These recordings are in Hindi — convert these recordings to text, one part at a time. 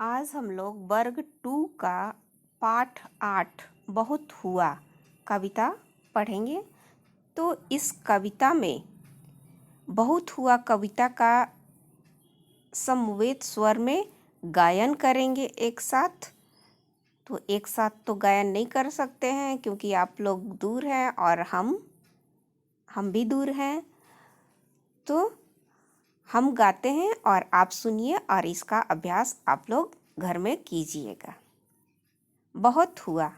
आज हम लोग वर्ग 2 का पाठ 8 बहुत हुआ कविता पढ़ेंगे। तो इस कविता में बहुत हुआ कविता का समवेत स्वर में गायन करेंगे एक साथ। तो एक साथ तो गायन नहीं कर सकते हैं क्योंकि आप लोग दूर हैं और हम भी दूर हैं। तो हम गाते हैं और आप सुनिए और इसका अभ्यास आप लोग घर में कीजिएगा। बहुत हुआ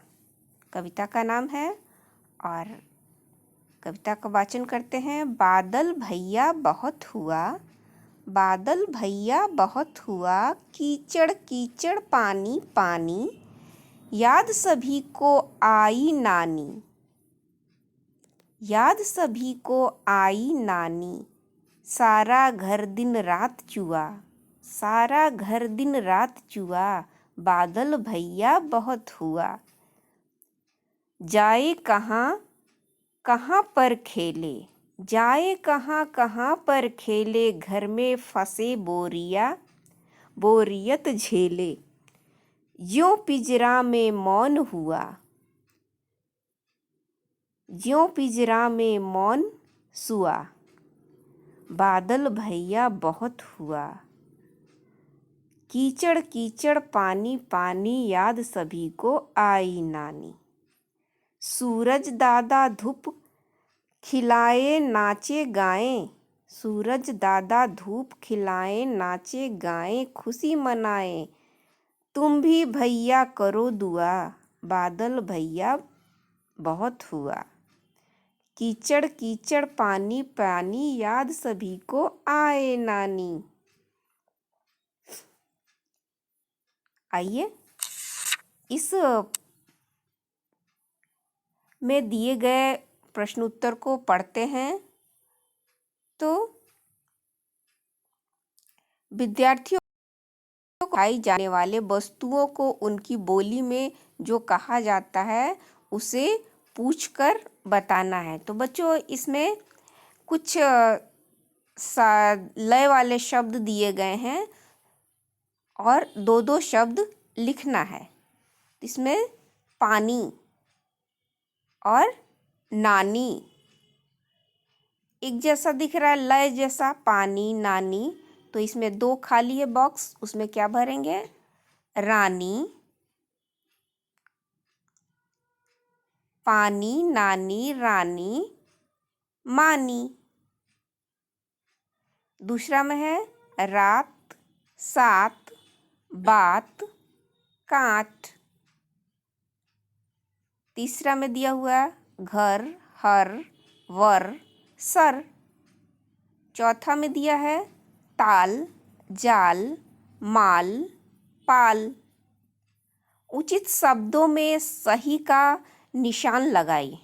कविता का नाम है और कविता का वाचन करते हैं। बादल भैया बहुत हुआ, बादल भैया बहुत हुआ, कीचड़ कीचड़ पानी पानी, याद सभी को आई नानी, याद सभी को आई नानी, सारा घर दिन रात चुआ, सारा घर दिन रात चुआ, बादल भैया बहुत हुआ। जाए कहाँ कहाँ पर खेले, जाए कहाँ कहाँ पर खेले, घर में फंसे बोरिया बोरियत झेले, ज्यों पिंजरा में मौन हुआ, ज्यों पिंजरा में मौन सुआ, बादल भैया बहुत हुआ। कीचड़ कीचड़ पानी पानी, याद सभी को आई नानी, सूरज दादा धूप खिलाए नाचे गाएं, सूरज दादा धूप खिलाए नाचे गाएं, खुशी मनाएं, तुम भी भैया करो दुआ, बादल भैया बहुत हुआ। कीचड़ कीचड़ पानी पानी, याद सभी को आए नानी। आइए इस में दिए गए प्रश्न उत्तर को पढ़ते हैं। तो विद्यार्थियों को खाई जाने वाले वस्तुओं को उनकी बोली में जो कहा जाता है उसे पूछकर बताना है। तो बच्चों इसमें कुछ लय वाले शब्द दिए गए हैं और दो दो शब्द लिखना है। इसमें पानी और नानी एक जैसा दिख रहा है, लय जैसा, पानी नानी। तो इसमें दो खाली है बॉक्स, उसमें क्या भरेंगे? रानी, पानी नानी रानी मानी। दूसरा में है रात सात बात काट। तीसरा में दिया हुआ घर हर वर सर। चौथा में दिया है ताल जाल माल पाल। उचित शब्दों में सही का निशान लगाइए।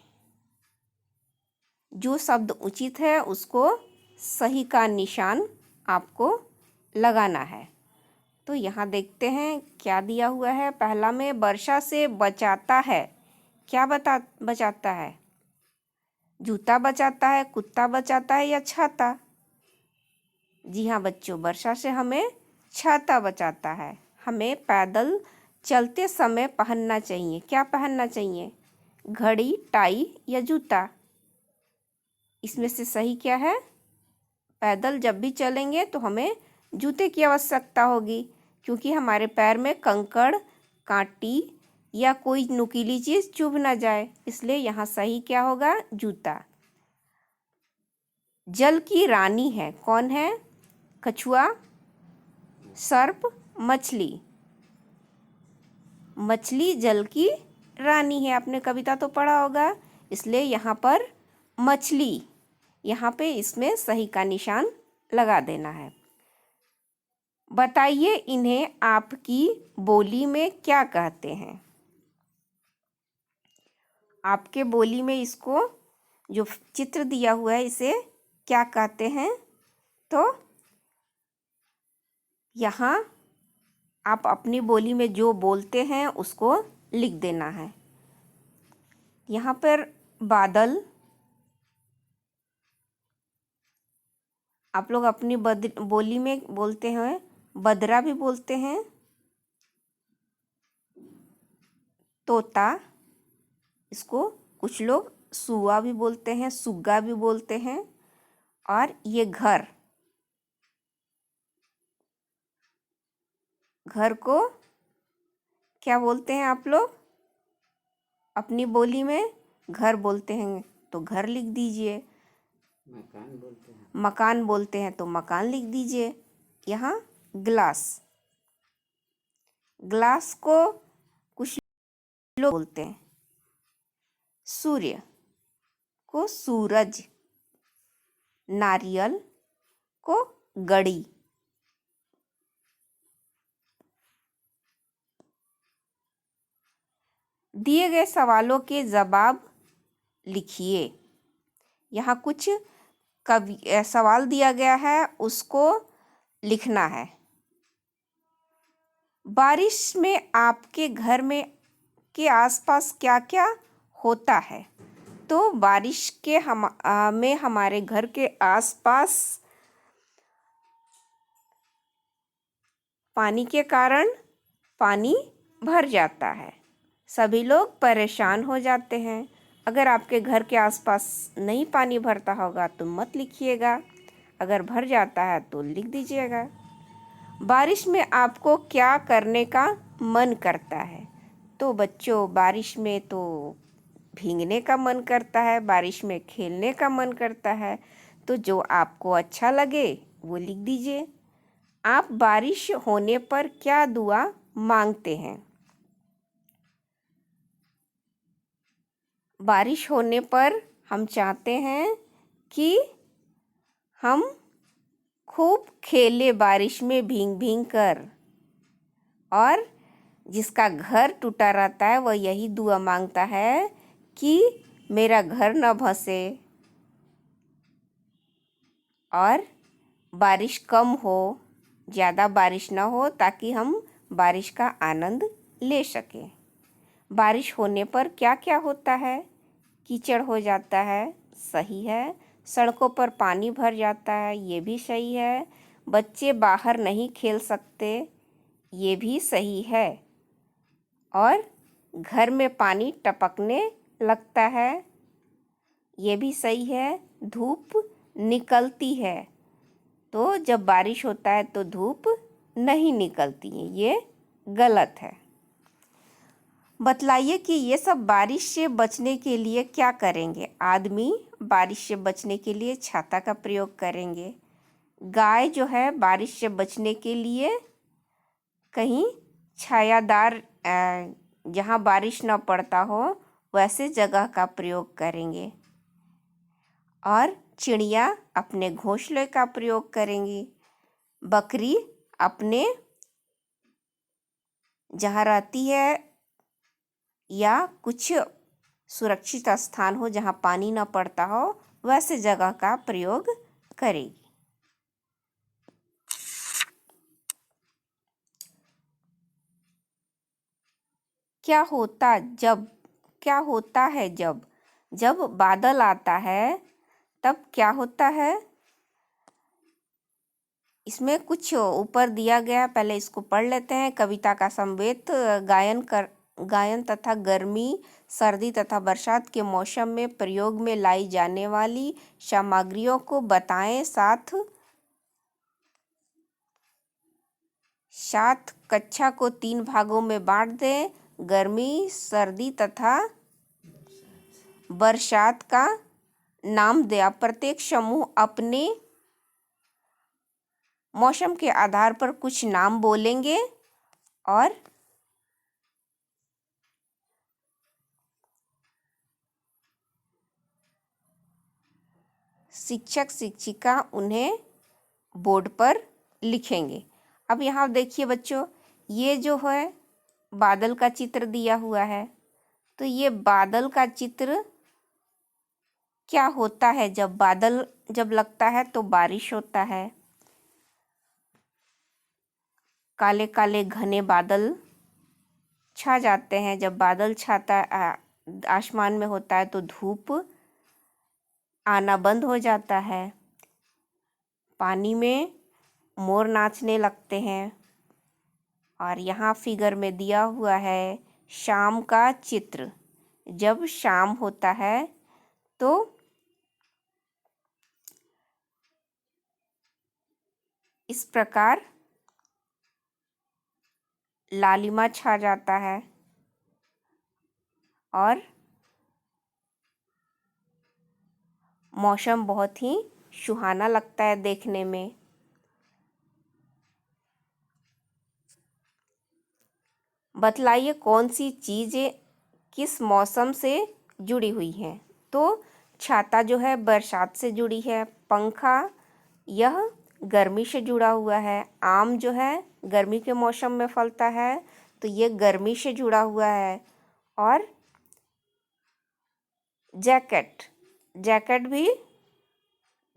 जो शब्द उचित है उसको सही का निशान आपको लगाना है। तो यहाँ देखते हैं क्या दिया हुआ है। पहला में वर्षा से बचाता है। क्या बचाता है? जूता बचाता है, कुत्ता बचाता है या छाता? जी हाँ बच्चों, वर्षा से हमें छाता बचाता है। हमें पैदल चलते समय पहनना चाहिए। क्या पहनना चाहिए? घड़ी टाई या जूता? इसमें से सही क्या है? पैदल जब भी चलेंगे तो हमें जूते की आवश्यकता होगी क्योंकि हमारे पैर में कंकड़ कांटी या कोई नुकीली चीज़ चुभ ना जाए, इसलिए यहाँ सही क्या होगा? जूता। जल की रानी है, कौन है? कछुआ सर्प मछली। मछली जल की रानी है, आपने कविता तो पढ़ा होगा, इसलिए यहाँ पर मछली, यहाँ पे इसमें सही का निशान लगा देना है। बताइए इन्हें आपकी बोली में क्या कहते हैं? आपके बोली में इसको जो चित्र दिया हुआ है इसे क्या कहते हैं? तो यहाँ आप अपनी बोली में जो बोलते हैं उसको लिख देना है। यहाँ पर बादल आप लोग अपनी बोली में बोलते हैं, बदरा भी बोलते हैं। तोता, इसको कुछ लोग सुआ भी बोलते हैं, सुग्गा भी बोलते हैं। और ये घर, घर को क्या बोलते हैं आप लोग अपनी बोली में? घर बोलते हैं तो घर लिख दीजिए। मकान बोलते हैं। मकान बोलते हैं तो मकान लिख दीजिए। यहाँ ग्लास, ग्लास को कुछ लोग बोलते हैं। सूर्य को सूरज, नारियल को गड़ी। दिए गए सवालों के जवाब लिखिए। यहाँ कुछ सवाल दिया गया है, उसको लिखना है। बारिश में आपके घर में के आसपास क्या क्या होता है? तो बारिश के में हमारे घर के आसपास पानी के कारण पानी भर जाता है, सभी लोग परेशान हो जाते हैं। अगर आपके घर के आसपास नहीं पानी भरता होगा तो मत लिखिएगा, अगर भर जाता है तो लिख दीजिएगा। बारिश में आपको क्या करने का मन करता है? तो बच्चों, बारिश में तो भीगने का मन करता है, बारिश में खेलने का मन करता है। तो जो आपको अच्छा लगे वो लिख दीजिए। आप बारिश होने पर क्या दुआ मांगते हैं? बारिश होने पर हम चाहते हैं कि हम खूब खेले बारिश में भीग भीग कर, और जिसका घर टूटा रहता है वह यही दुआ मांगता है कि मेरा घर न भसे और बारिश कम हो, ज़्यादा बारिश ना हो, ताकि हम बारिश का आनंद ले सकें। बारिश होने पर क्या क्या होता है? कीचड़ हो जाता है, सही है। सड़कों पर पानी भर जाता है, ये भी सही है। बच्चे बाहर नहीं खेल सकते, ये भी सही है। और घर में पानी टपकने लगता है, ये भी सही है। धूप निकलती है, तो जब बारिश होता है तो धूप नहीं निकलती है, ये गलत है। बतलाइए कि ये सब बारिश से बचने के लिए क्या करेंगे? आदमी बारिश से बचने के लिए छाता का प्रयोग करेंगे। गाय जो है बारिश से बचने के लिए कहीं छायादार, जहाँ बारिश न पड़ता हो वैसे जगह का प्रयोग करेंगे। और चिड़िया अपने घोंसले का प्रयोग करेंगी। बकरी अपने जहाँ रहती है या कुछ सुरक्षित स्थान हो जहाँ पानी न पड़ता हो वैसे जगह का प्रयोग करेगी। क्या होता है जब बादल आता है तब क्या होता है? इसमें कुछ ऊपर दिया गया, पहले इसको पढ़ लेते हैं। कविता का समवेत गायन तथा गर्मी, सर्दी तथा बरसात के मौसम में प्रयोग में लाई जाने वाली सामग्रियों को बताएं। साथ कक्षा को 3 भागों में बांट दें। गर्मी, सर्दी तथा बरसात का नाम दें। प्रत्येक समूह अपने मौसम के आधार पर कुछ नाम बोलेंगे और शिक्षक शिक्षिका उन्हें बोर्ड पर लिखेंगे। अब यहाँ देखिए बच्चों, ये जो है बादल का चित्र दिया हुआ है। तो ये बादल का चित्र क्या होता है? जब बादल लगता है तो बारिश होता है। काले काले घने बादल छा जाते हैं। जब बादल छाता आसमान में होता है तो धूप आना बंद हो जाता है। पानी में मोर नाचने लगते हैं। और यहाँ फिगर में दिया हुआ है शाम का चित्र। जब शाम होता है तो इस प्रकार लालिमा छा जाता है और मौसम बहुत ही सुहाना लगता है देखने में। बतलाइए कौन सी चीज़ें किस मौसम से जुड़ी हुई हैं। तो छाता जो है बरसात से जुड़ी है, पंखा यह गर्मी से जुड़ा हुआ है, आम जो है गर्मी के मौसम में फलता है तो ये गर्मी से जुड़ा हुआ है, और जैकेट जैकेट भी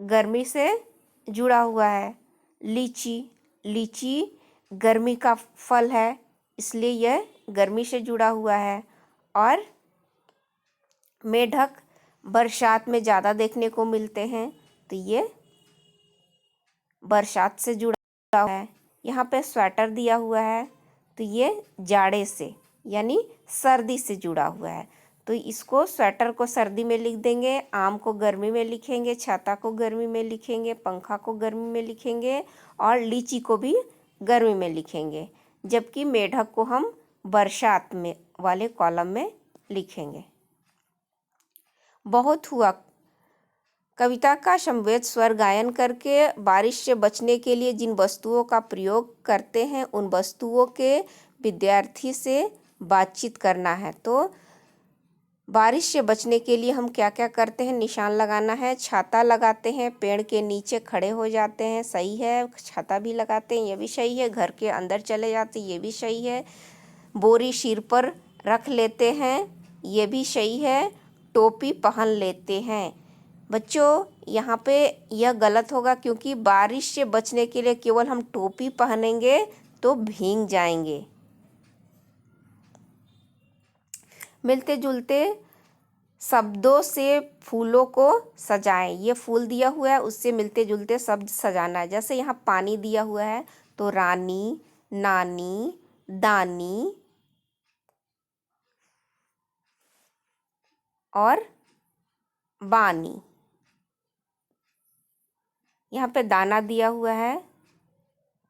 गर्मी से जुड़ा हुआ है। लीची लीची गर्मी का फल है, इसलिए यह गर्मी से जुड़ा हुआ है। और मेढक बरसात में ज़्यादा देखने को मिलते हैं तो ये बरसात से जुड़ा हुआ है। यहाँ पे स्वेटर दिया हुआ है तो ये जाड़े से यानी सर्दी से जुड़ा हुआ है। तो इसको स्वेटर को सर्दी में लिख देंगे, आम को गर्मी में लिखेंगे, छाता को गर्मी में लिखेंगे, पंखा को गर्मी में लिखेंगे और लीची को भी गर्मी में लिखेंगे, जबकि मेढक को हम बरसात में वाले कॉलम में लिखेंगे। बहुत हुआ कविता का समवेत स्वर गायन करके बारिश से बचने के लिए जिन वस्तुओं का प्रयोग करते हैं उन वस्तुओं के विद्यार्थी से बातचीत करना है। तो बारिश से बचने के लिए हम क्या क्या करते हैं, निशान लगाना है, छाता लगाते हैं, पेड़ के नीचे खड़े हो जाते हैं, सही है, छाता भी लगाते हैं, ये भी सही है, घर के अंदर चले जाते हैं, ये भी सही है, बोरी सिर पर रख लेते हैं, ये भी सही है, टोपी पहन लेते हैं। बच्चों यहाँ पे यह गलत होगा क्योंकि बारिश से बचने के लिए केवल हम टोपी पहनेंगे तो भीग जाएंगे। मिलते जुलते शब्दों से फूलों को सजाएं। ये फूल दिया हुआ है, उससे मिलते जुलते शब्द सजाना है। जैसे यहाँ पानी दिया हुआ है तो रानी, नानी, दानी और बानी। यहाँ पे दाना दिया हुआ है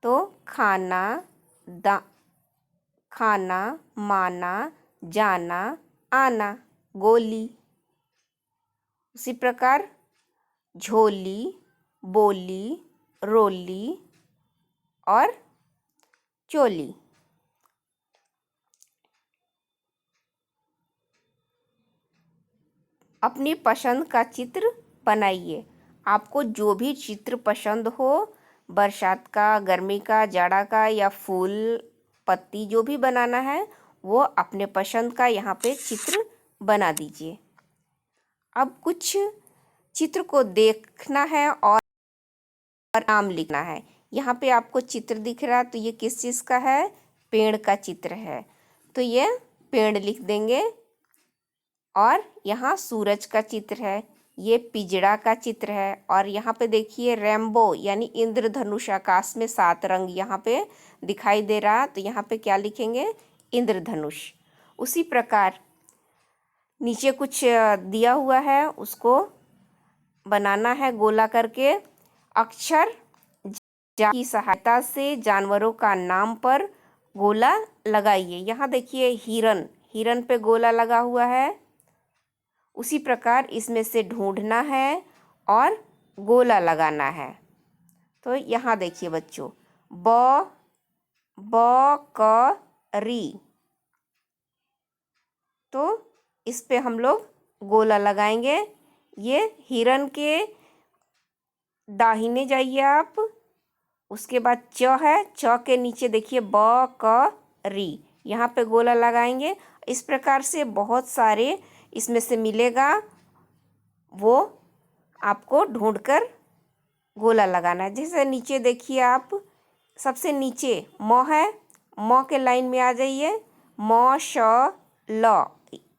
तो खाना, खाना, माना, जाना, आना, गोली। उसी प्रकार झोली, बोली, रोली और चोली। अपनी पसंद का चित्र बनाइए। आपको जो भी चित्र पसंद हो, बरसात का, गर्मी का, जाड़ा का या फूल पत्ती जो भी बनाना है वो अपने पसंद का यहाँ पे चित्र बना दीजिए। अब कुछ चित्र को देखना है और नाम लिखना है। यहाँ पे आपको चित्र दिख रहा है तो ये किस चीज़ का है, पेड़ का चित्र है तो ये पेड़ लिख देंगे। और यहाँ सूरज का चित्र है, ये पिजड़ा का चित्र है। और यहाँ पे देखिए रेम्बो यानी इंद्रधनुष, आकाश में 7 रंग यहाँ पे दिखाई दे रहा, तो यहाँ पे क्या लिखेंगे, इंद्रधनुष। उसी प्रकार नीचे कुछ दिया हुआ है, उसको बनाना है गोला करके। अक्षर की सहायता से जानवरों का नाम पर गोला लगाइए। यहाँ देखिए हिरन, हिरन पे गोला लगा हुआ है। उसी प्रकार इसमें से ढूंढना है और गोला लगाना है। तो यहाँ देखिए बच्चों, बकरी, तो इस पे हम लोग गोला लगाएंगे। ये हिरन के दाहिने जाइए आप, उसके बाद च है, च के नीचे देखिए बकरी, यहाँ पे गोला लगाएंगे। इस प्रकार से बहुत सारे इसमें से मिलेगा, वो आपको ढूंढकर गोला लगाना है। जैसे नीचे देखिए आप, सबसे नीचे म है, म के लाइन में आ जाइए, म श ल,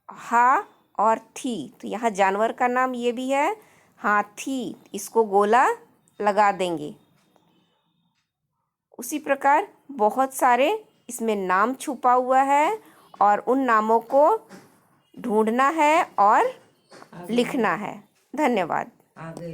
हा और थी, तो यहाँ जानवर का नाम ये भी है हाथी, इसको गोला लगा देंगे। उसी प्रकार बहुत सारे इसमें नाम छुपा हुआ है और उन नामों को ढूंढना है और लिखना है। धन्यवाद। आगे